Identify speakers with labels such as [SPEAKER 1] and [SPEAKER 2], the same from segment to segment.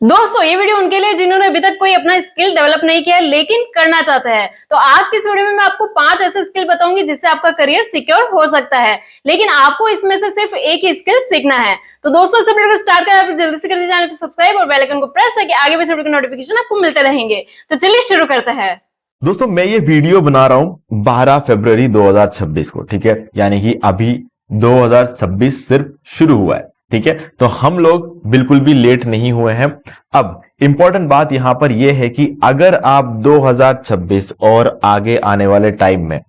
[SPEAKER 1] दोस्तों ये वीडियो उनके लिए जिन्होंने अभी तक कोई अपना स्किल डेवलप नहीं किया है लेकिन करना चाहते हैं। तो आज की इस वीडियो में मैं आपको 5 ऐसे स्किल बताऊंगी जिससे आपका करियर सिक्योर हो सकता है, लेकिन आपको इसमें से सिर्फ एक ही स्किल सीखना है। तो दोस्तों इस वीडियो को स्टार्ट करें, आप जल्दी से कर दीजिए चैनल को सब्सक्राइब और बेल आइकन को प्रेस करके आगे भी इस वीडियो के नोटिफिकेशन आपको मिलते रहेंगे। तो चलिए शुरू करते हैं।
[SPEAKER 2] दोस्तों मैं ये वीडियो बना रहा हूं 12 फरवरी 2026 को, ठीक है, यानी कि अभी 2026 सिर्फ शुरू हुआ है, ठीक है। तो हम लोग बिल्कुल भी लेट नहीं हुए हैं। अब इंपॉर्टेंट बात यहां पर यह है कि अगर आप 2026 और आगे आने वाले टाइम में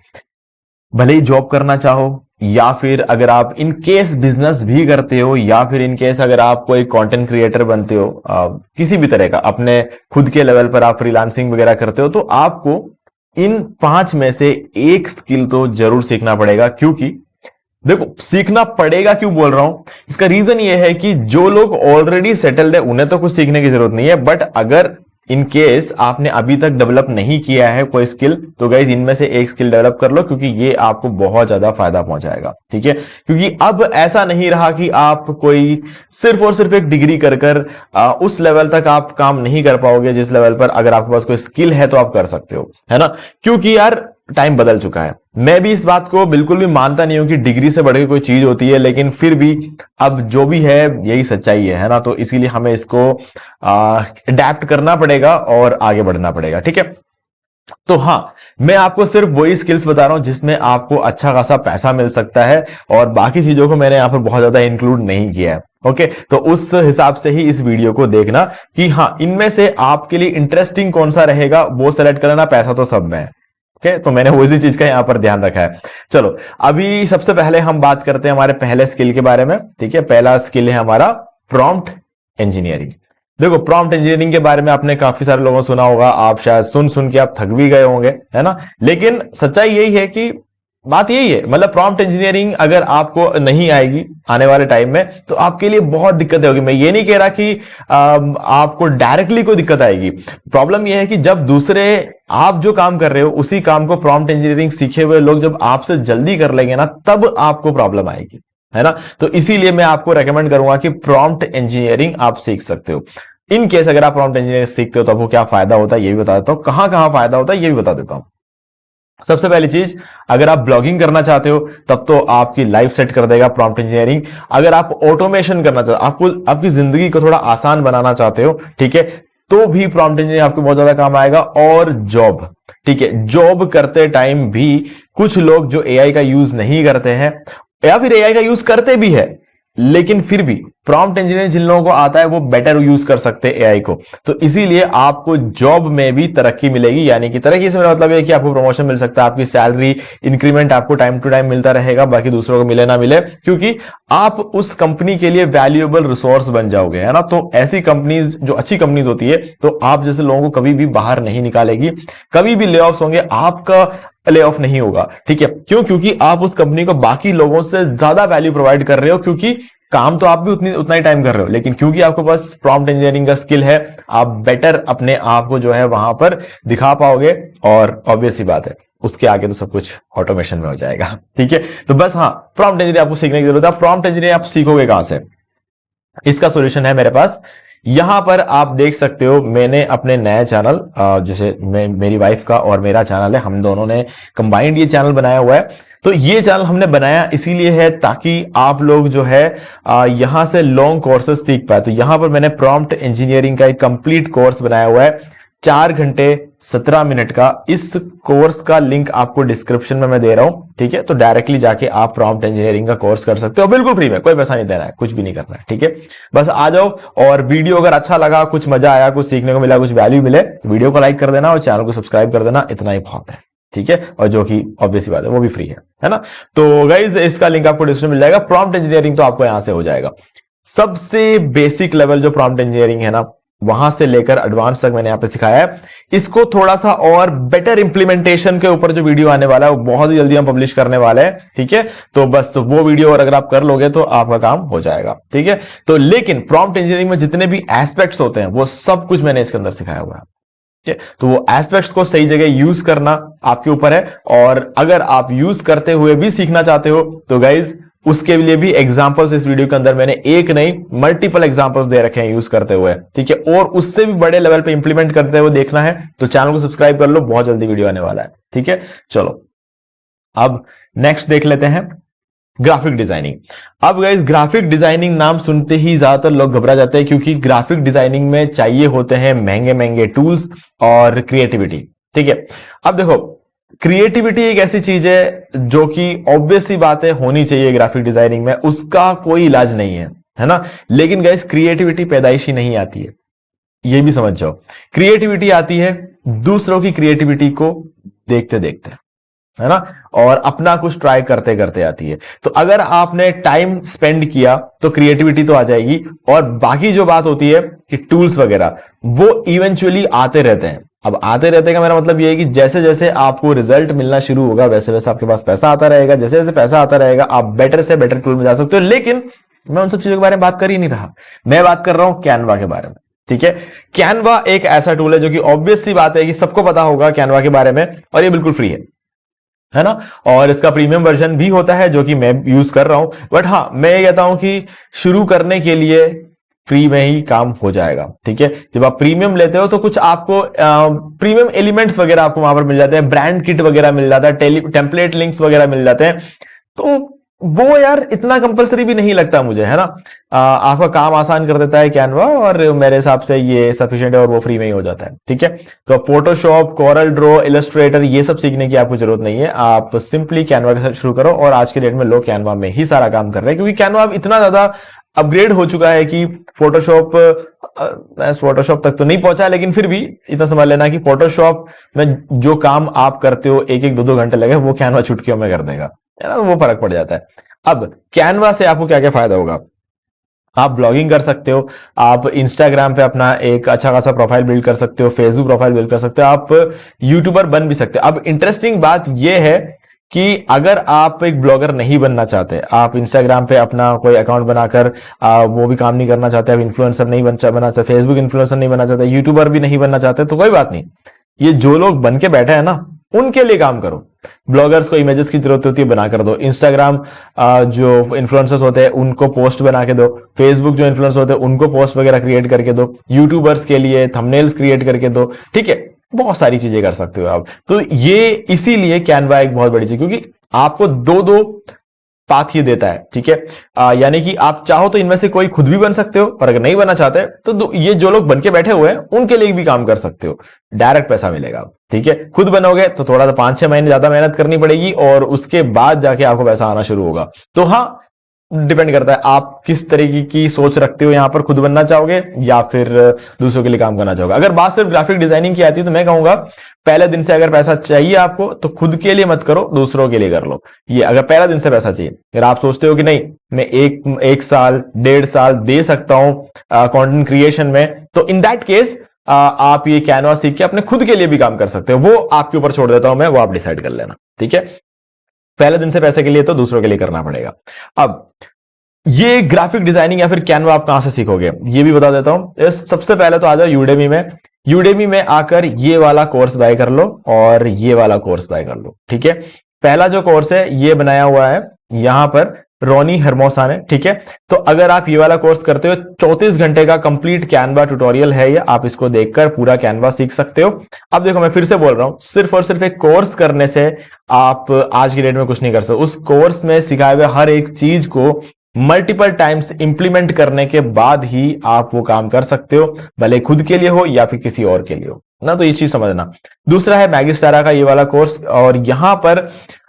[SPEAKER 2] भले ही जॉब करना चाहो, या फिर अगर आप इन केस बिजनेस भी करते हो, या फिर इन केस अगर आप कोई कंटेंट क्रिएटर बनते हो, किसी भी तरह का अपने खुद के लेवल पर आप फ्रीलांसिंग वगैरह करते हो, तो आपको इन 5 में से एक स्किल तो जरूर सीखना पड़ेगा। क्योंकि देखो, सीखना पड़ेगा क्यों बोल रहा हूं, इसका रीजन ये है कि जो लोग ऑलरेडी सेटल्ड है उन्हें तो कुछ सीखने की जरूरत नहीं है, बट अगर इन केस आपने अभी तक डेवलप नहीं किया है कोई स्किल, तो गाइज इनमें से एक स्किल डेवलप कर लो, क्योंकि ये आपको बहुत ज्यादा फायदा पहुंचाएगा, ठीक है। क्योंकि अब ऐसा नहीं रहा कि आप कोई सिर्फ और सिर्फ एक डिग्री कर कर उस लेवल तक आप काम नहीं कर पाओगे जिस लेवल पर अगर आपके पास कोई स्किल है तो आप कर सकते हो, है ना। क्योंकि यार टाइम बदल चुका है। मैं भी इस बात को बिल्कुल भी मानता नहीं हूं कि डिग्री से बढ़ के कोई चीज होती है, लेकिन फिर भी अब जो भी है यही सच्चाई है ना। तो इसीलिए हमें इसको अडेप्ट करना पड़ेगा और आगे बढ़ना पड़ेगा, ठीक है। तो हाँ, मैं आपको सिर्फ वही स्किल्स बता रहा हूं जिसमें आपको अच्छा खासा पैसा मिल सकता है, और बाकी चीजों को मैंने यहां पर बहुत ज्यादा इंक्लूड नहीं किया है। ओके, तो उस हिसाब से ही इस वीडियो को देखना कि हाँ, इनमें से आपके लिए इंटरेस्टिंग कौन सा रहेगा वो सेलेक्ट करना। पैसा तो सब में है, ओके, तो मैंने उसी चीज का यहां पर ध्यान रखा है। चलो, अभी सबसे पहले हम बात करते हैं हमारे पहले स्किल के बारे में, ठीक है। पहला स्किल है हमारा प्रॉम्प्ट इंजीनियरिंग। देखो, प्रॉम्प्ट इंजीनियरिंग के बारे में आपने काफी सारे लोगों सुना होगा, आप शायद सुन सुन के आप थक भी गए होंगे, है ना। लेकिन सच्चाई यही है कि बात यही है, मतलब प्रॉम्प्ट इंजीनियरिंग अगर आपको नहीं आएगी आने वाले टाइम में तो आपके लिए बहुत दिक्कतें होगी। मैं ये नहीं कह रहा कि आपको डायरेक्टली कोई दिक्कत आएगी। प्रॉब्लम यह है कि जब दूसरे आप जो काम कर रहे हो उसी काम को प्रॉम्प्ट इंजीनियरिंग सीखे हुए लोग जब आपसे जल्दी कर लेंगे ना, तब आपको प्रॉब्लम आएगी, है ना। तो इसीलिए मैं आपको रेकमेंड करूंगा कि प्रॉम्प्ट इंजीनियरिंग आप सीख सकते हो। इन केस अगर आप प्रॉम्प्ट इंजीनियरिंग सीखते हो तो आपको क्या फायदा होता है ये भी बता देता हूं, कहां कहां फायदा होता है ये भी बता देता हूं। सबसे पहली चीज, अगर आप ब्लॉगिंग करना चाहते हो तब तो आपकी लाइफ सेट कर देगा प्रॉम्प्ट इंजीनियरिंग। अगर आप ऑटोमेशन करना चाहते हो, आपको आपकी जिंदगी को थोड़ा आसान बनाना चाहते हो, ठीक है, तो भी प्रॉम्प्ट इंजीनियरिंग आपको बहुत ज्यादा काम आएगा। और जॉब, ठीक है, जॉब करते टाइम भी कुछ लोग जो एआई का यूज नहीं करते हैं, या फिर एआई का यूज करते भी है लेकिन फिर भी प्रॉम्प्ट इंजीनियरिंग जिन लोगों को आता है वो बेटर यूज कर सकते हैं एआई को। तो इसीलिए आपको जॉब में भी तरक्की मिलेगी, यानी कि तरक्की से मेरा मतलब है कि आपको प्रमोशन मिल सकता है, आपकी सैलरी इंक्रीमेंट आपको टाइम टू टाइम मिलता रहेगा, बाकी दूसरों को मिले ना मिले, क्योंकि आप उस कंपनी के लिए वैल्यूएबल रिसोर्स बन जाओगे, है ना। तो ऐसी कंपनीज जो अच्छी कंपनीज होती है, तो आप जैसे लोगों को कभी भी बाहर नहीं निकालेगी। कभी भी ले ऑफ्स होंगे, आपका ले ऑफ नहीं होगा, ठीक है। क्यों? क्योंकि आप उस कंपनी को बाकी लोगों से ज्यादा वैल्यू प्रोवाइड कर रहे हो, क्योंकि काम तो आप भी उतना ही टाइम कर रहे हो, लेकिन क्योंकि आपके पास प्रॉम्प्ट इंजीनियरिंग का स्किल है, आप बेटर अपने आप को जो है वहां पर दिखा पाओगे, और ऑब्वियस सी बात है उसके आगे तो सब कुछ ऑटोमेशन में हो जाएगा, ठीक है। तो बस हाँ, प्रॉम्प्ट इंजीनियरिंग आपको सीखने की जरूरत है। प्रॉम्प्ट इंजीनियरिंग आप सीखोगे कहां से, इसका सॉल्यूशन है मेरे पास। यहां पर आप देख सकते हो, मैंने अपने नए चैनल, जैसे मेरी वाइफ का और मेरा चैनल है, हम दोनों ने कंबाइंड ये चैनल बनाया हुआ है। तो ये चैनल हमने बनाया इसीलिए है ताकि आप लोग जो है यहां से लॉन्ग कोर्सेस सीख पाए। तो यहां पर मैंने प्रॉम्प्ट इंजीनियरिंग का एक कंप्लीट कोर्स बनाया हुआ है, 4 घंटे 17 मिनट का। इस कोर्स का लिंक आपको डिस्क्रिप्शन में मैं दे रहा हूं, ठीक है। तो डायरेक्टली जाके आप प्रॉम्प्ट इंजीनियरिंग का कोर्स कर सकते हो, बिल्कुल फ्री में, कोई पैसा नहीं देना है, कुछ भी नहीं करना है, ठीक है। बस आ जाओ, और वीडियो अगर अच्छा लगा, कुछ मजा आया, कुछ सीखने को मिला, कुछ वैल्यू मिले, तो वीडियो को लाइक कर देना और चैनल को सब्सक्राइब कर देना, इतना ही बहुत है, ठीक है। और जो कि ऑब्वियस बात है वो भी फ्री है ना। तो गाइज इसका लिंक आपको डिस्क्रिप्शन मिल जाएगा। प्रॉम्प्ट इंजीनियरिंग तो आपको यहां से हो जाएगा। सबसे बेसिक लेवल जो प्रॉम्प्ट इंजीनियरिंग है ना, वहां से लेकर एडवांस तक मैंने यहां पे सिखाया है। इसको थोड़ा सा और बेटर इंप्लीमेंटेशन के ऊपर जो वीडियो आने वाला है वो बहुत ही जल्दी हम पब्लिश करने वाले हैं, ठीक है। तो बस वो वीडियो और अगर आप कर लोगे तो आपका काम हो जाएगा, ठीक है। तो लेकिन प्रॉम्प्ट इंजीनियरिंग में जितने भी एस्पेक्ट्स होते हैं वो सब कुछ मैंने इसके अंदर सिखाया हुआ है, ठीक है। तो वो एस्पेक्ट्स को सही जगह यूज करना आपके ऊपर है, और अगर आप यूज करते हुए भी सीखना चाहते हो तो गाइज उसके लिए भी एग्जांपल्स इस वीडियो के अंदर मैंने एक नहीं मल्टीपल एग्जांपल्स दे रखे हैं यूज करते हुए, ठीक है। और उससे भी बड़े लेवल पे इंप्लीमेंट करते हुए देखना है तो चैनल को सब्सक्राइब कर लो, बहुत जल्दी वीडियो आने वाला है, ठीक है। चलो अब नेक्स्ट देख लेते हैं ग्राफिक डिजाइनिंग। अब गाइस ग्राफिक डिजाइनिंग नाम सुनते ही ज्यादातर लोग घबरा जाते हैं, क्योंकि ग्राफिक डिजाइनिंग में चाहिए होते हैं महंगे महंगे टूल्स और क्रिएटिविटी, ठीक है। अब देखो क्रिएटिविटी एक ऐसी चीज है जो कि ऑब्वियस सी बात है होनी चाहिए ग्राफिक डिजाइनिंग में, उसका कोई इलाज नहीं है ना। लेकिन गाइस क्रिएटिविटी पैदाइशी नहीं आती है, ये भी समझ जाओ। क्रिएटिविटी आती है दूसरों की क्रिएटिविटी को देखते देखते, है ना, और अपना कुछ ट्राई करते करते आती है। तो अगर आपने टाइम स्पेंड किया तो क्रिएटिविटी तो आ जाएगी, और बाकी जो बात होती है कि टूल्स वगैरह वो इवेंचुअली आते रहते हैं। अब आते रहते का मेरा मतलब ये है कि जैसे जैसे आपको रिजल्ट मिलना शुरू होगा वैसे वैसे आपके पास पैसा आता रहेगा, जैसे जैसे पैसा आता रहेगा आप बेटर से बेटर टूल में जा सकते हो। लेकिन मैं उन सब चीजों के बारे में बात कर ही नहीं रहा, मैं बात कर रहा हूं कैनवा के बारे में, ठीक है। कैनवा एक ऐसा टूल है जो कि ऑब्वियस सी बात है कि सबको पता होगा कैनवा के बारे में, और ये बिल्कुल फ्री है ना। और इसका प्रीमियम वर्जन भी होता है जो कि मैं यूज कर रहा हूं, बट हाँ मैं ये कहता हूं कि शुरू करने के लिए फ्री में ही काम हो जाएगा, ठीक है। जब आप प्रीमियम लेते हो तो कुछ आपको प्रीमियम एलिमेंट्स वगैरह आपको वहां पर मिल जाते हैं, ब्रांड किट वगैरह मिल जाता है, टेम्पलेट लिंक्स वगैरह मिल जाते हैं। तो वो यार इतना कंपलसरी भी नहीं लगता मुझे, है ना। आपका काम आसान कर देता है कैनवा, और मेरे हिसाब से ये सफिशिएंट है और वो फ्री में ही हो जाता है, ठीक है। तो फोटोशॉप, कोरल ड्रॉ, इलस्ट्रेटर ये सब सीखने की आपको जरूरत नहीं है, आप सिंपली कैनवा के साथ शुरू करो। और आज के डेट में लोग कैनवा में ही सारा काम कर रहे हैं, क्योंकि कैनवा अब इतना ज्यादा अपग्रेड हो चुका है कि फोटोशॉप फोटोशॉप तक तो नहीं पहुंचा, लेकिन फिर भी इतना समझ लेना कि फोटोशॉप में जो काम आप करते हो एक एक दो दो घंटे लगे वो कैनवा चुटकियों में कर देगा, है ना। वो फर्क पड़ जाता है। अब कैनवा से आपको क्या क्या फायदा होगा, आप ब्लॉगिंग कर सकते हो, आप इंस्टाग्राम पे अपना एक अच्छा खासा प्रोफाइल बिल्ड कर सकते हो, फेसबुक प्रोफाइल बिल्ड कर सकते हो, आप यूट्यूबर बन भी सकते हो। अब इंटरेस्टिंग बात यह है कि अगर आप एक ब्लॉगर नहीं बनना चाहते, आप इंस्टाग्राम पे अपना कोई अकाउंट बनाकर वो भी काम नहीं करना चाहते, आप इन्फ्लुएंसर नहीं बना चाहते, फेसबुक इन्फ्लुएंसर नहीं बनना चाहते, यूट्यूबर भी नहीं बनना चाहते, तो कोई बात नहीं, ये जो लोग बन के बैठे हैं ना उनके लिए काम करो। ब्लॉगर्स को इमेजेस की जरूरत होती है, बना कर दो। इंस्टाग्राम जो इन्फ्लुएंसर्स होते हैं उनको पोस्ट बना के दो, फेसबुक जो इन्फ्लुएंसर होते हैं उनको पोस्ट वगैरह क्रिएट करके दो, यूट्यूबर्स के लिए थंबनेल्स क्रिएट करके दो, ठीक है। बहुत सारी चीजें कर सकते हो आप। तो ये इसीलिए कैनवा एक बहुत बड़ी चीज, क्योंकि आपको दो दो पाथ ये देता है, ठीक है। यानी कि आप चाहो तो इनमें से कोई खुद भी बन सकते हो, और अगर नहीं बनना चाहते तो ये जो लोग बन के बैठे हुए हैं उनके लिए भी काम कर सकते हो, डायरेक्ट पैसा मिलेगा, ठीक है। खुद बनोगे तो थोड़ा सा 5-6 महीने ज्यादा मेहनत करनी पड़ेगी, और उसके बाद जाके आपको पैसा आना शुरू होगा। तो हाँ डिपेंड करता है आप किस तरीके की सोच रखते हो, यहां पर खुद बनना चाहोगे या फिर दूसरों के लिए काम करना चाहोगे। अगर बात सिर्फ ग्राफिक डिजाइनिंग की आती है तो मैं कहूंगा पहले दिन से अगर पैसा चाहिए आपको तो खुद के लिए मत करो, दूसरों के लिए कर लो। ये अगर पहला दिन से पैसा चाहिए, अगर आप सोचते हो कि नहीं मैं एक साल 1.5 साल दे सकता हूं कंटेंट क्रिएशन में, तो इन दैट केस आप ये कैनवा सीख के अपने खुद के लिए भी काम कर सकते हो। वो आपके ऊपर छोड़ देता हूं मैं, वो आप डिसाइड कर लेना, ठीक है। पहले दिन से पैसे के लिए तो दूसरों के लिए करना पड़ेगा। अब ये ग्राफिक डिजाइनिंग या फिर कैनवा आप कहां से सीखोगे ये भी बता देता हूं। सबसे पहले तो आ जाओ यूडेमी में। यूडेमी में आकर ये वाला कोर्स बाय कर लो और ये वाला कोर्स बाय कर लो, ठीक है। पहला जो कोर्स है ये बनाया हुआ है यहां पर रोनी हरमोसा ने, ठीक है। तो अगर आप ये वाला कोर्स करते हो 34 घंटे का कंप्लीट कैनवा ट्यूटोरियल है ये, आप इसको देखकर पूरा कैनवा सीख सकते हो। अब देखो मैं फिर से बोल रहा हूं, सिर्फ और सिर्फ एक कोर्स करने से आप आज की डेट में कुछ नहीं कर सकते। उस कोर्स में सिखाए हुए हर एक चीज को मल्टीपल टाइम्स इंप्लीमेंट करने के बाद ही आप वो काम कर सकते हो, भले खुद के लिए हो या फिर किसी और के लिए हो ना। तो ये चीज समझना। दूसरा है मैगिस्टारा का ये वाला कोर्स, और यहां पर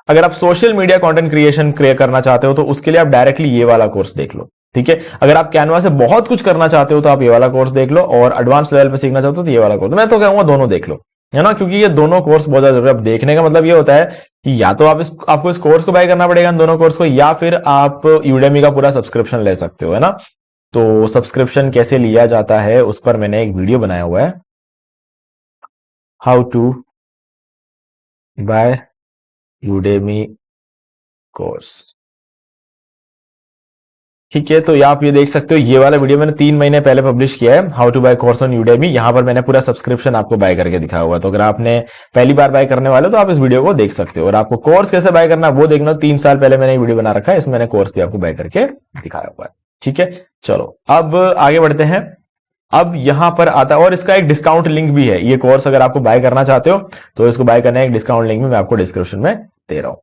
[SPEAKER 2] अगर आप सोशल मीडिया कंटेंट क्रिएशन करना चाहते हो तो उसके लिए आप डायरेक्टली ये वाला कोर्स देख लो, ठीक है। अगर आप कैनवा से बहुत कुछ करना चाहते हो तो आप ये वाला कोर्स देख लो, और एडवांस लेवल पे सीखना चाहते हो तो ये वाला कोर्स। मैं तो कहूंगा दोनों देख लो, है ना, क्योंकि ये दोनों कोर्स बहुत ज्यादा जरूरी है। अब देखने का मतलब ये होता है कि या तो आपको इस कोर्स को बाय करना पड़ेगा इन दोनों कोर्स को, या फिर आप यूडेमी का पूरा सब्सक्रिप्शन ले सकते हो, है ना। तो सब्सक्रिप्शन कैसे लिया जाता है उस पर मैंने एक वीडियो बनाया हुआ है, how to buy Udemy course. ठीक है, तो आप ये देख सकते हो, ये वाला वीडियो मैंने 3 महीने पहले पब्लिश किया है, how to buy course on Udemy. यहाँ पर मैंने पूरा सब्सक्रिप्शन आपको बाय करके दिखाया हुआ है। तो अगर आपने पहली बार बाय करने वाले हो तो आप इस वीडियो को देख सकते हो। और आपको कोर्स कैसे बाय करना वो देखना, 3 साल पहले मैंने वीडियो बना रखा है, इसमें मैंने कोर्स भी आपको बाय करके दिखाया हुआ है। ठीक है, चलो अब आगे बढ़ते हैं। अब यहां पर आता है, और इसका एक डिस्काउंट लिंक भी है। ये कोर्स अगर आपको बाय करना चाहते हो तो इसको बाय करना है, एक डिस्काउंट लिंक भी मैं आपको डिस्क्रिप्शन में दे रहा हूं।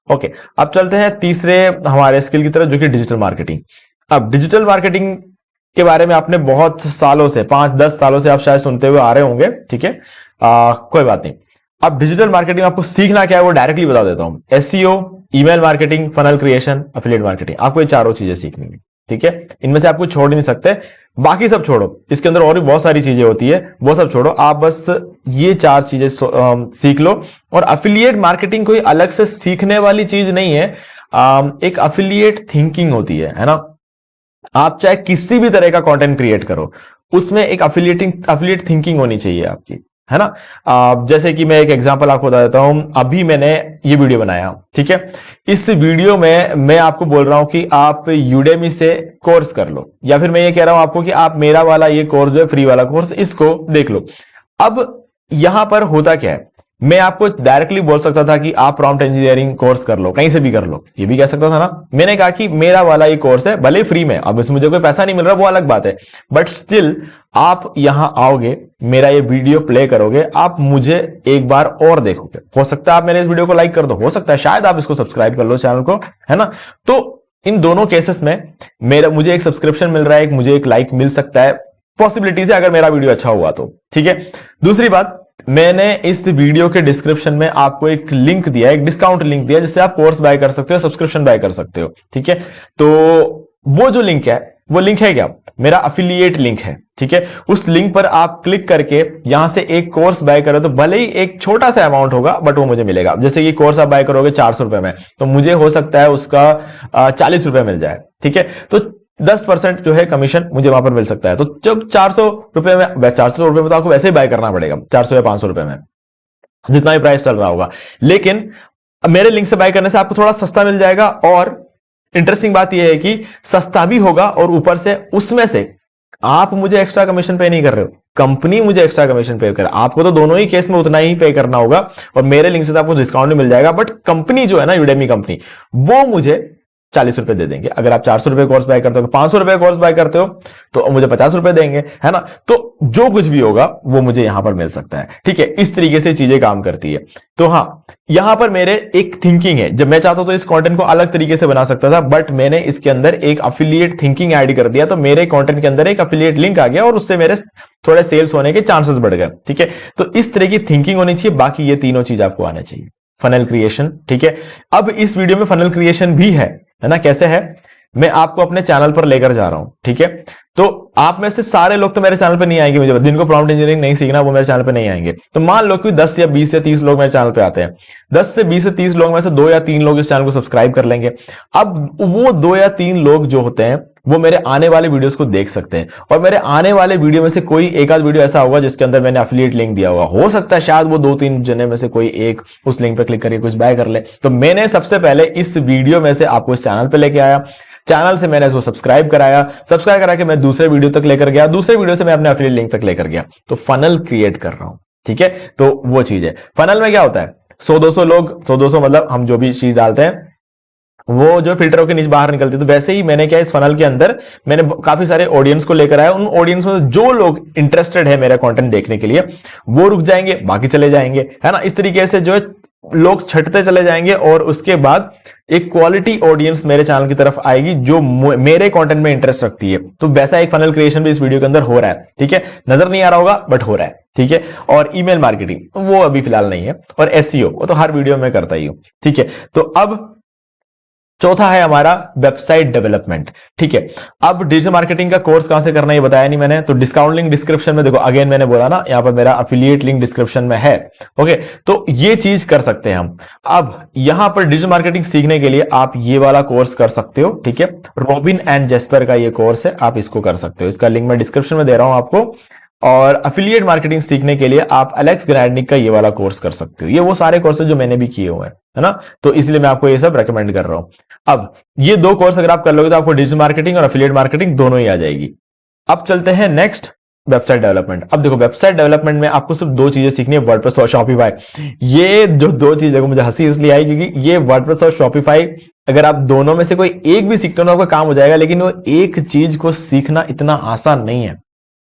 [SPEAKER 2] ओके, अब चलते हैं तीसरे हमारे स्किल की तरफ, जो कि डिजिटल मार्केटिंग। अब डिजिटल मार्केटिंग के बारे में आपने बहुत सालों से, 5-10 सालों से आप शायद सुनते हुए आ रहे होंगे। ठीक है, कोई बात नहीं। अब डिजिटल मार्केटिंग आपको सीखना क्या है वो डायरेक्टली बता देता हूं। SEO, email marketing, funnel creation, affiliate marketing, आपको ये चारों चीजें सीखनी है। ठीक है, इनमें से आप कुछ छोड़ नहीं सकते, बाकी सब छोड़ो। इसके अंदर और भी बहुत सारी चीजें होती है, वो सब छोड़ो, आप बस ये 4 चीजें सीख लो। और एफिलिएट मार्केटिंग कोई अलग से सीखने वाली चीज नहीं है, एक एफिलिएट थिंकिंग होती है ना। आप चाहे किसी भी तरह का कंटेंट क्रिएट करो, उसमें एक एफिलिएट थिंकिंग होनी चाहिए आपकी, है ना। जैसे कि मैं एक एग्जांपल आपको बता देता हूं। अभी मैंने ये वीडियो बनाया, ठीक है, इस वीडियो में मैं आपको बोल रहा हूं कि आप यूडेमी से कोर्स कर लो, या फिर मैं ये कह रहा हूं आपको कि आप मेरा वाला ये कोर्स जो है, फ्री वाला कोर्स, इसको देख लो। अब यहां पर होता क्या है, मैं आपको डायरेक्टली बोल सकता था कि आप प्रॉम्प्ट इंजीनियरिंग कोर्स कर लो, कहीं से भी कर लो, ये भी कह सकता था ना। मैंने कहा कि मेरा वाला ये कोर्स है, भले फ्री में, अब इसमें मुझे कोई पैसा नहीं मिल रहा वो अलग बात है, बट स्टिल आप यहां आओगे, मेरा ये वीडियो प्ले करोगे, आप मुझे एक बार और देखोगे। हो सकता है आप मेरे इस वीडियो को लाइक कर दो, हो सकता है शायद आप इसको सब्सक्राइब कर लो चैनल को, है ना। तो इन दोनों केसेस में मुझे एक सब्सक्रिप्शन मिल रहा है, मुझे एक लाइक मिल सकता है, पॉसिबिलिटीज है अगर मेरा वीडियो अच्छा हुआ तो। ठीक है, दूसरी बात, मैंने इस वीडियो के डिस्क्रिप्शन में आपको एक लिंक दिया, एक डिस्काउंट लिंक दिया, जिससे आप कोर्स बाय कर सकते हो, सब्सक्रिप्शन बाय कर सकते हो। ठीक है, तो वो जो लिंक है, वो लिंक है क्या, मेरा अफिलिएट लिंक है। ठीक है, उस लिंक पर आप क्लिक करके यहां से एक कोर्स बाय करो, तो भले ही एक छोटा सा अमाउंट होगा बट वो मुझे मिलेगा। जैसे ये कोर्स आप बाय करोगे 400 रुपए में, तो मुझे हो सकता है उसका 40 रुपए मिल जाए। ठीक है, तो 10% जो है कमीशन मुझे वहां पर मिल सकता है। तो जब 400 रुपए में, 400 रुपए में तो आपको वैसे ही बाय करना पड़ेगा, 400 या 500 रुपए में, जितना भी प्राइस चल रहा होगा। लेकिन मेरे लिंक से बाय करने से आपको थोड़ा सस्ता मिल जाएगा, और इंटरेस्टिंग बात यह है कि सस्ता भी होगा, और ऊपर से उसमें से आप मुझे एक्स्ट्रा कमीशन पे नहीं कर रहे हो, कंपनी मुझे एक्स्ट्रा कमीशन पे कर, आपको तो दोनों ही केस में उतना ही पे करना होगा, और मेरे लिंक से तो आपको डिस्काउंट भी मिल जाएगा, बट कंपनी जो है ना, यूडेमी कंपनी, वो मुझे 40 रुपए दे देंगे। अगर आप 400 रुपए कोर्स बाय करते हो, 500 रुपए कोर्स बाय करते हो, तो मुझे 50 रुपए देंगे, है ना। तो जो कुछ भी होगा वो मुझे यहां पर मिल सकता है। ठीक है, इस तरीके से चीजें काम करती है। तो हाँ, यहां पर मेरे एक थिंकिंग है, जब मैं चाहता हूं तो इस कंटेंट को अलग तरीके से बना सकता था, बट मैंने इसके अंदर एक अफिलिएट थिंकिंग ऐड कर दिया, तो मेरे कंटेंट के अंदर एक अफिलिएट लिंक आ गया, और उससे मेरे थोड़े सेल्स होने के चांसेस बढ़ गए। ठीक है, तो इस तरह की थिंकिंग होनी चाहिए। बाकी ये तीनों चीज आपको आना चाहिए। फनल क्रिएशन, ठीक है, अब इस वीडियो में फनल क्रिएशन भी है ना। कैसे है, मैं आपको अपने चैनल पर लेकर जा रहा हूं। ठीक है, तो आप में से सारे लोग तो मेरे चैनल पर नहीं आएंगे, मुझे जिनको प्रॉम्प्ट इंजीनियरिंग नहीं सीखना वो मेरे चैनल पर नहीं आएंगे। तो मान लो कि 10 या 20 या 30 लोग मेरे चैनल पे आते हैं, 10 से 20 से 30 लोग में से 2 या 3 लोग इस चैनल को सब्सक्राइब कर लेंगे। अब वो 2 या 3 लोग जो होते हैं वो मेरे आने वाले वीडियोस को देख सकते हैं, और मेरे आने वाले वीडियो में से कोई एक आध वीडियो ऐसा होगा जिसके अंदर मैंने एफिलिएट लिंक दिया हुआ, हो सकता है शायद वो 2-3 जने में से कोई एक उस लिंक पर क्लिक करके कुछ बाय कर ले। तो मैंने सबसे पहले इस वीडियो में से आपको इस चैनल पे लेके आया, चैनल से मैंने इसको सब्सक्राइब कराया, सब्सक्राइब करा के मैं दूसरे वीडियो तक लेकर गया, दूसरे वीडियो से मैं अपने एफिलिएट लिंक तक लेकर गया। तो फनल क्रिएट कर रहा हूं। ठीक है, तो वो चीज है। फनल में क्या होता है, 100-200 लोग, 100-200 मतलब हम जो भी चीज डालते हैं वो जो फिल्टर होकर नीचे बाहर निकलती है। तो वैसे ही मैंने क्या, इस फनल के अंदर मैंने काफी सारे ऑडियंस को लेकर आया। उन ऑडियंस में जो लोग इंटरेस्टेड है मेरा कंटेंट देखने के लिए, वो रुक जाएंगे, बाकी चले जाएंगे, है ना। इस तरीके से जो है लोग छटते चले जाएंगे, और उसके बाद एक क्वालिटी ऑडियंस मेरे चैनल की तरफ आएगी जो मेरे कंटेंट में इंटरेस्ट रखती है। तो वैसा एक फनल क्रिएशन भी इस वीडियो के अंदर हो रहा है। ठीक है, नजर नहीं आ रहा होगा बट हो रहा है। ठीक है, और ईमेल मार्केटिंग वो अभी फिलहाल नहीं है, और एसईओ वो तो हर वीडियो में करता ही हूं। ठीक है, तो अब चौथा है हमारा वेबसाइट डेवलपमेंट। ठीक है, अब डिजिटल मार्केटिंग का कोर्स कहां से करना है ये बताया नहीं मैंने, तो डिस्काउंट लिंक डिस्क्रिप्शन में देखो, अगेन मैंने बोला ना, यहां पर मेरा एफिलिएट लिंक डिस्क्रिप्शन में है। ओके, तो ये चीज कर सकते हैं हम। अब यहां पर डिजिटल मार्केटिंग सीखने के लिए आप ये वाला कोर्स कर सकते हो। ठीक है, रॉबिन एंड जेस्पर का ये कोर्स है, आप इसको कर सकते हो। इसका लिंक मैं डिस्क्रिप्शन में दे रहा हूं आपको, और अफिलिएट मार्केटिंग सीखने के लिए आप एलेक्स ग्रैडनिक का ये वाला कोर्स कर सकते हो। ये वो सारे कोर्सेज जो मैंने भी किए हुए हैं, है ना, तो इसलिए मैं आपको ये सब रेकमेंड कर रहा हूं। अब ये दो कोर्स अगर आप कर लोगे तो आपको डिजिटल मार्केटिंग और अफिलिएट मार्केटिंग दोनों ही आ जाएगी। अब चलते हैं नेक्स्ट, वेबसाइट डेवलपमेंट। अब देखो, वेबसाइट डेवलपमेंट में आपको सिर्फ दो चीजें सीखनी है, वर्डप्रेस और शॉपिफाई। ये जो दो चीजें को मुझे हंसी इसलिए आई क्योंकि ये वर्डप्रेस और शॉपिफाई, अगर आप दोनों में से कोई एक भी सीखते हो ना, आपका काम हो जाएगा। लेकिन वो एक चीज को सीखना इतना आसान नहीं है।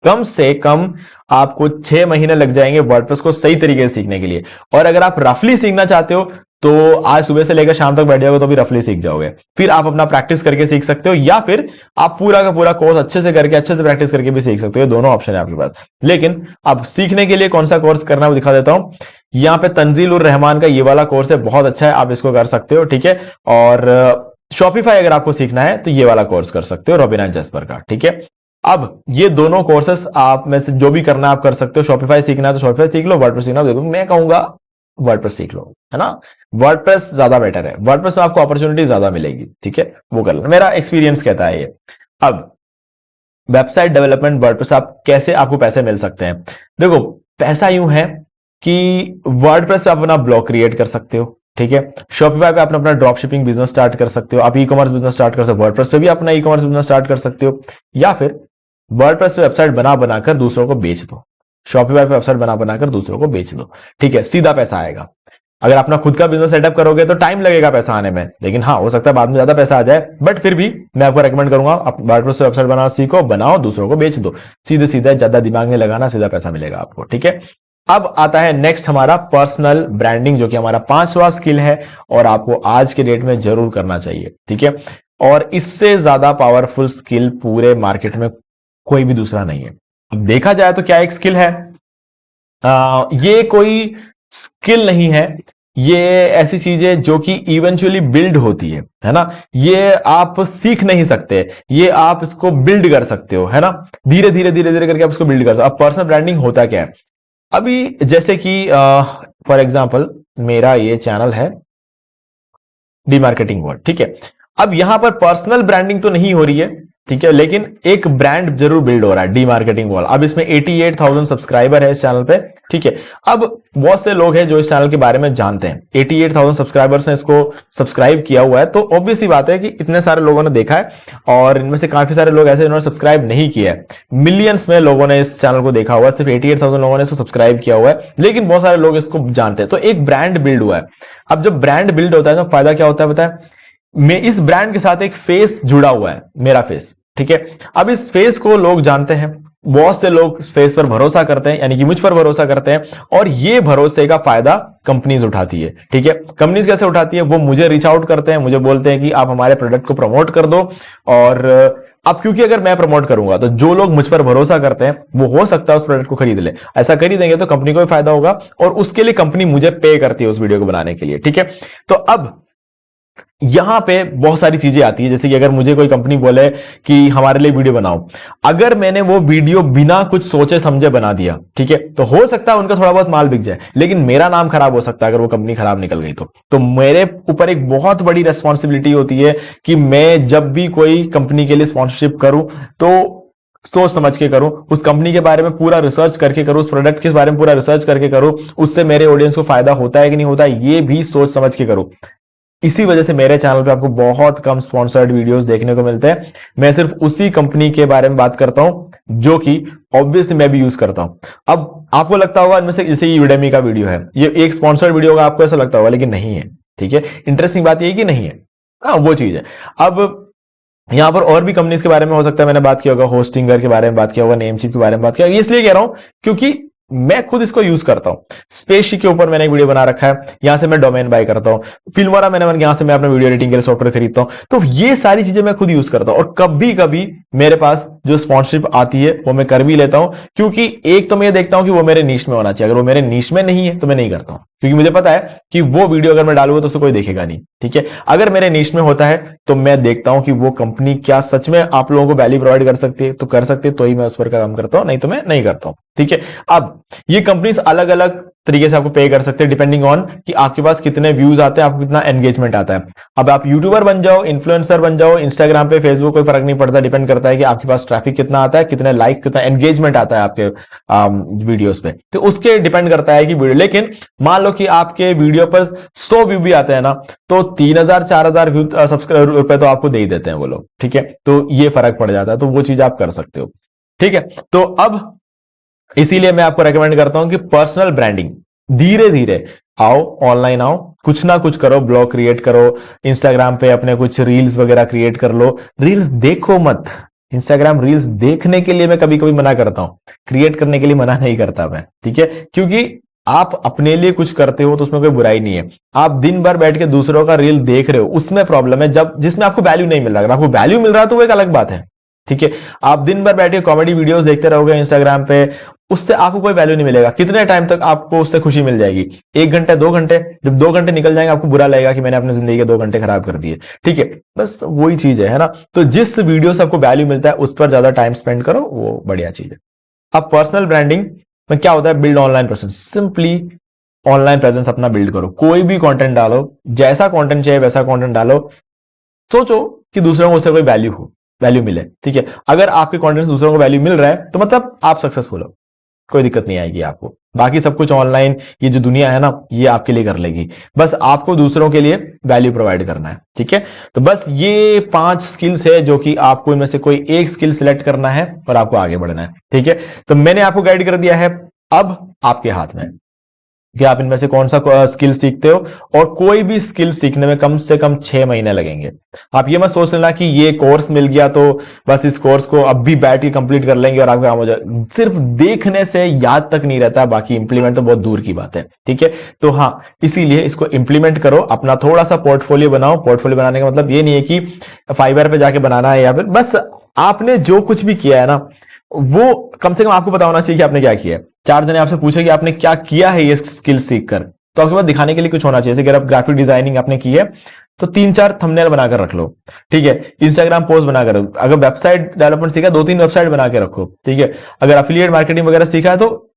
[SPEAKER 2] कम से कम आपको 6 महीने लग जाएंगे वर्डप्रेस को सही तरीके से सीखने के लिए। और अगर आप रफली सीखना चाहते हो तो आज सुबह से लेकर शाम तक बैठ जाओगे तो भी रफली सीख जाओगे। फिर आप अपना प्रैक्टिस करके सीख सकते हो, या फिर आप पूरा का पूरा कोर्स अच्छे से करके अच्छे से प्रैक्टिस करके भी सीख सकते हो। ये दोनों ऑप्शन है आपके पास। लेकिन अब सीखने के लिए कौन सा कोर्स करना है वो दिखा देता हूं। यहाँ पे तंजील उर रहमान का ये वाला कोर्स है, बहुत अच्छा है, आप इसको कर सकते हो, ठीक है। और शॉपिफाई अगर आपको सीखना है तो ये वाला कोर्स कर सकते हो, रॉबिन एंड जैस्पर का, ठीक है। अब ये दोनों कोर्सेस आप में से जो भी करना आप कर सकते हो। शॉपिफाई सीखना है तो शॉपिफाई सीख लो, वर्डप्रेस सीखना देखो मैं कहूंगा वर्डप्रेस सीख लो, है ना। वर्डप्रेस ज्यादा बेटर है, वर्डप्रेस में आपको अपॉर्चुनिटी ज्यादा मिलेगी, ठीक है, वो कर लो, मेरा एक्सपीरियंस कहता है ये। अब वेबसाइट डेवलपमेंट वर्डप्रेस आप कैसे, आपको पैसे मिल सकते हैं। देखो, पैसा यूं है कि वर्डप्रेस पे आप अपना ब्लॉग क्रिएट कर सकते हो, ठीक है। शॉपिफाई पे आप अपना ड्रॉप शिपिंग बिजनेस स्टार्ट कर सकते हो, आप ई कॉमर्स बिजनेस स्टार्ट कर सकते हो, वर्डप्रेस पे भी अपना ई कॉमर्स बिजनेस स्टार्ट कर सकते हो, या फिर वर्डप्रेस पे वेबसाइट बना बनाकर दूसरों को बेच दो, शॉपिफाई पे वेबसाइट बना बनाकर दूसरों को बेच दो, ठीक है, सीधा पैसा आएगा। अगर अपना खुद का बिजनेस सेटअप करोगे तो टाइम लगेगा पैसा आने में, लेकिन हाँ, हो सकता है बाद में ज्यादा पैसा आ जाए, बट फिर भी मैं आपको रेकमेंड करूंगा आप वर्डप्रेस पे वेबसाइट बनाना सीखो, बनाओ, दूसरों को बेच दो, सीधे सीधे, ज्यादा दिमाग में लगाना, सीधा पैसा मिलेगा आपको, ठीक है। अब आता है नेक्स्ट हमारा पर्सनल ब्रांडिंग, जो कि हमारा 5वां स्किल है और आपको आज के डेट में जरूर करना चाहिए, ठीक है। और इससे ज्यादा पावरफुल स्किल पूरे मार्केट में कोई भी दूसरा नहीं है। अब देखा जाए तो क्या एक स्किल है, ये कोई स्किल नहीं है, ये ऐसी चीज है जो कि इवेंचुअली बिल्ड होती है ना। ये आप सीख नहीं सकते, ये आप इसको बिल्ड कर सकते हो, है ना। धीरे धीरे धीरे धीरे करके आप इसको बिल्ड कर सकते हो। अब पर्सनल ब्रांडिंग होता क्या है, अभी जैसे कि फॉर एग्जांपल मेरा ये चैनल है डी मार्केटिंग वर्ल्ड, ठीक है। अब यहां पर पर्सनल ब्रांडिंग तो नहीं हो रही है, ठीक है, लेकिन एक ब्रांड जरूर बिल्ड हो रहा है, डी मार्केटिंग वर्ल्ड। अब इसमें 88,000 सब्सक्राइबर है इस चैनल पे, ठीक है। अब बहुत से लोग हैं जो इस चैनल के बारे में जानते हैं, 88,000 सब्सक्राइबर्स ने इसको सब्सक्राइब किया हुआ है, तो ऑब्वियस सी बात है कि इतने सारे लोगों ने देखा है, और इनमें से काफी सारे लोग ऐसे जिन्होंने सब्सक्राइब नहीं किया है। मिलियंस में लोगों ने इस चैनल को देखा हुआ है, सिर्फ 88,000 लोगों ने इसको सब्सक्राइब किया हुआ है, लेकिन बहुत सारे लोग इसको जानते हैं, तो एक ब्रांड बिल्ड हुआ है। अब जब ब्रांड बिल्ड होता है तो फायदा क्या होता है पता है, मैं इस ब्रांड के साथ एक फेस जुड़ा हुआ है, मेरा फेस, ठीक है। अब इस फेस को लोग जानते हैं, बहुत से लोग इस फेस पर भरोसा करते हैं, यानी कि मुझ पर भरोसा करते हैं, और ये भरोसे का फायदा कंपनीज उठाती है, ठीक है। कंपनीज कैसे उठाती है, वो मुझे रीच आउट करते हैं, मुझे बोलते हैं कि आप हमारे प्रोडक्ट को प्रमोट कर दो। और अब क्योंकि अगर मैं प्रमोट करूंगा तो जो लोग मुझ पर भरोसा करते हैं वो हो सकता है उस प्रोडक्ट को खरीद ले, ऐसा खरीदेंगे तो कंपनी को भी फायदा होगा, और उसके लिए कंपनी मुझे पे करती है उस वीडियो को बनाने के लिए, ठीक है। तो अब यहां पे बहुत सारी चीजें आती है, जैसे कि अगर मुझे कोई कंपनी बोले कि हमारे लिए वीडियो बनाओ, अगर मैंने वो वीडियो बिना कुछ सोचे समझे बना दिया, ठीक है, तो हो सकता है उनका थोड़ा बहुत माल बिक जाए, लेकिन मेरा नाम खराब हो सकता है अगर वो कंपनी खराब निकल गई तो मेरे ऊपर एक बहुत बड़ी रेस्पॉन्सिबिलिटी होती है कि मैं जब भी कोई कंपनी के लिए स्पॉन्सरशिप करूं तो सोच समझ के करूं, उस कंपनी के बारे में पूरा रिसर्च करके करूं, उस प्रोडक्ट के बारे में पूरा रिसर्च करके करूं, उससे मेरे ऑडियंस को फायदा होता है कि नहीं होता है ये भी सोच समझ के करूं। इसी वजह से मेरे चैनल पे आपको बहुत कम स्पॉन्सर्ड वीडियोस देखने को मिलते हैं। मैं सिर्फ उसी कंपनी के बारे में बात करता हूं जो कि ऑब्वियसली मैं भी यूज करता हूं। अब आपको लगता होगा इनमें से जैसे यूडेमी का वीडियो है, ये एक स्पॉन्सर्ड वीडियो होगा, आपको ऐसा लगता होगा, लेकिन नहीं है, ठीक है। इंटरेस्टिंग बात ये कि नहीं है, हाँ वो चीज है। अब यहां पर और भी कंपनीज के बारे में हो सकता है मैंने बात किया होगा, होस्टिंगर के बारे में बात किया होगा, नेमशिप के बारे में बात किया, इसलिए कह रहा हूं क्योंकि मैं खुद इसको यूज करता हूं। स्पेसशिप के ऊपर मैंने एक वीडियो बना रखा है, यहां से मैं डोमेन बाय करता हूं। फिल्मोरा मैंने यहां से मैं अपना वीडियो एडिटिंग के लिए सॉफ्टवेयर खरीदता हूं। तो ये सारी चीजें मैं खुद यूज करता हूं, और कभी कभी मेरे पास जो स्पॉन्सरशिप आती है वो मैं कर भी लेता हूं, क्योंकि एक तो मैं ये देखता हूं कि वो मेरे नीश में होना चाहिए, अगर वो मेरे नीश में नहीं है तो मैं नहीं करता हूं, क्योंकि मुझे पता है कि वो वीडियो अगर मैं डालूंगा तो उसे कोई देखेगा नहीं, ठीक है। अगर मेरे नीश में होता है तो मैं देखता हूं कि वो कंपनी क्या सच में आप लोगों को वैल्यू प्रोवाइड कर सकती है, तो कर सकती है तो ही मैं उस पर काम करता हूं, नहीं तो मैं नहीं करता हूं, ठीक है। अब ये कंपनीज अलग अलग तरीके से आपको पे कर सकते हैं, डिपेंडिंग ऑन कि आपके पास कितने व्यूज आते हैं, आपको कितना एंगेजमेंट आता है। अब आप यूट्यूबर बन जाओ, इन्फ्लुएंसर बन जाओ, इंस्टाग्राम पे, फेसबुक, कोई फर्क नहीं पड़ता, डिपेंड करता है कि आपके पास ट्रैफिक कितना आता है, कितने लाइक, कितना एंगेजमेंट आता है आपके वीडियोस पे, तो उसके डिपेंड करता है कि वीडियो। लेकिन मान लो कि आपके वीडियो पर 100 व्यू भी आते हैं ना, तो 3000 4000 व्यू सब्सक्राइबर रुपए तो आपको दे ही देते हैं वो लोग, ठीक है। तो ये फर्क पड़ जाता है, तो वो चीज आप कर सकते हो, ठीक है। तो अब इसीलिए मैं आपको रेकमेंड करता हूं कि पर्सनल ब्रांडिंग धीरे धीरे आओ, ऑनलाइन आओ, कुछ ना कुछ करो, ब्लॉग क्रिएट करो, इंस्टाग्राम पे अपने कुछ रील्स वगैरह क्रिएट कर लो। रील्स देखो मत, इंस्टाग्राम रील्स देखने के लिए मैं कभी कभी मना करता हूं, क्रिएट करने के लिए मना नहीं करता मैं, ठीक है। क्योंकि आप अपने लिए कुछ करते हो तो उसमें कोई बुराई नहीं है। आप दिन भर बैठ के दूसरों का रील देख रहे हो, उसमें प्रॉब्लम है, जब जिसमें आपको वैल्यू नहीं मिल रहा। अगर आपको वैल्यू मिल रहा है तो वो एक अलग बात है, ठीक है। आप दिन भर बैठ के कॉमेडी वीडियोस देखते रहोगे इंस्टाग्राम पे, उससे आपको कोई वैल्यू नहीं मिलेगा। कितने टाइम तक आपको उससे खुशी मिल जाएगी? 1 घंटे 2 घंटे, जब 2 घंटे निकल जाएंगे आपको बुरा लगेगा कि मैंने अपनी जिंदगी के 2 घंटे खराब कर दिए, ठीक है। बस वही चीज है ना। तो जिस वीडियो से आपको वैल्यू मिलता है उस पर ज्यादा टाइम स्पेंड करो, वो बढ़िया चीज है। अब पर्सनल ब्रांडिंग में क्या होता है? Build online presence. Simply online presence अपना बिल्ड करो, कोई भी कंटेंट डालो, जैसा कंटेंट चाहिए वैसा कंटेंट डालो, सोचो कि दूसरों को उससे कोई वैल्यू मिले, ठीक है। अगर आपके कंटेंट से दूसरों को वैल्यू मिल रहा है तो मतलब आप सक्सेसफुल हो, कोई दिक्कत नहीं आएगी आपको। बाकी सब कुछ ऑनलाइन, ये जो दुनिया है ना, ये आपके लिए कर लेगी। बस आपको दूसरों के लिए वैल्यू प्रोवाइड करना है, ठीक है। तो बस ये 5 स्किल्स है जो कि आपको इनमें से कोई एक स्किल सिलेक्ट करना है और आपको आगे बढ़ना है, ठीक है। तो मैंने आपको गाइड कर दिया है, अब आपके हाथ में है कि आप इनमें से कौन सा स्किल सीखते हो। और कोई भी स्किल सीखने में कम से कम 6 महीने लगेंगे। आप ये मत सोच लेना कि ये कोर्स मिल गया तो बस इस कोर्स को अब भी बैठ के कंप्लीट कर लेंगे और आपका काम हो जाए। सिर्फ देखने से याद तक नहीं रहता, बाकी इंप्लीमेंट तो बहुत दूर की बात है, ठीक है। तो हाँ, इसीलिए इसको इंप्लीमेंट करो, अपना थोड़ा सा पोर्टफोलियो बनाओ। पोर्टफोलियो बनाने का मतलब ये नहीं है कि फाइवर पे जाके बनाना है, या फिर बस आपने जो कुछ भी किया है ना, वो कम से कम आपको पता होना चाहिए कि आपने क्या किया है। 4 जने आपसे पूछे कि आपने क्या किया है ये स्किल सीखकर, तो आपके पास दिखाने के लिए कुछ होना चाहिए। जैसे अगर आप ग्राफिक डिजाइनिंग आपने की है तो 3-4 थंबनेल बनाकर रख लो, ठीक है। इंस्टाग्राम पोस्ट बनाकर, अगर वेबसाइट डेवलपमेंट सीखा 2-3 वेबसाइट बना के रखो, ठीक है। अगर एफिलिएट मार्केटिंग वगैरह सीखा है तो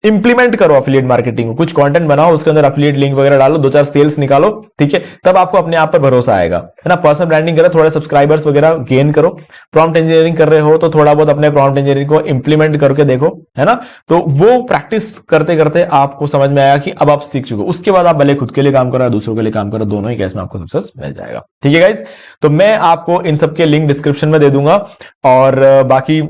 [SPEAKER 2] इंप्लीमेंट करो एफिलिएट मार्केटिंग को, कुछ कंटेंट बनाओ, उसके अंदर एफिलिएट लिंक वगैरह डालो, 2-4 सेल्स निकालो, ठीक है। तब आपको अपने आप पर भरोसा आएगा, है ना। पर्सनल ब्रांडिंग करो, थोड़े सब्सक्राइबर्स वगैरह गेन करो। प्रॉम्प्ट इंजीनियरिंग कर रहे हो तो थोड़ा बहुत अपने प्रॉम्प्ट इंजीनियरिंग को इंप्लीमेंट करके देखो, है ना। तो वो प्रैक्टिस करते करते आपको समझ में आया कि अब आप सीख चुके हो। उसके बाद आप भले खुद के लिए काम करो या दूसरों के लिए काम करो, दोनों ही केस में आपको सक्सेस मिल जाएगा, ठीक है गाइज। तो मैं आपको इन सबके लिंक डिस्क्रिप्शन में दे दूंगा, और बाकी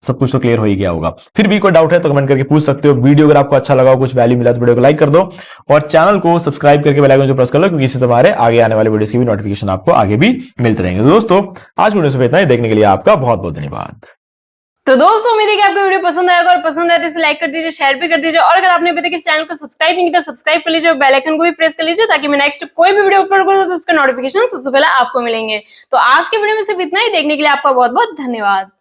[SPEAKER 2] सब कुछ तो क्लियर हो ही गया होगा। फिर भी कोई डाउट है तो कमेंट करके पूछ सकते हो। वीडियो अगर आपको अच्छा लगा हो, कुछ वैल्यू मिला तो वीडियो को लाइक कर दो, और चैनल को सब्सक्राइब करके बेल आइकन को प्रेस कर लो, क्योंकि इससे तुम्हारे आगे आने वाले वीडियोस की भी नोटिफिकेशन आपको आगे भी मिलते रहेंगे। तो दोस्तों, आज वीडियो से इतना ही। देखने के लिए आपका बहुत बहुत धन्यवाद।
[SPEAKER 1] तो दोस्तों, उम्मीद है कि आपको वीडियो पसंद आएगा, और पसंद आए तो इसे लाइक कर दीजिए, शेयर भी कर दीजिए, और अगर आपने अभी तक इस चैनल को सब्सक्राइब नहीं किया तो सब्सक्राइब कर लीजिए और बेल आइकन को भी प्रेस कर लीजिए, ताकि मैं नेक्स्ट कोई भी वीडियो अपलोड करूं तो उसका नोटिफिकेशन सबसे पहले आपको मिलेंगे। तो आज के वीडियो में सिर्फ इतना ही। देखने के लिए आपका बहुत बहुत धन्यवाद।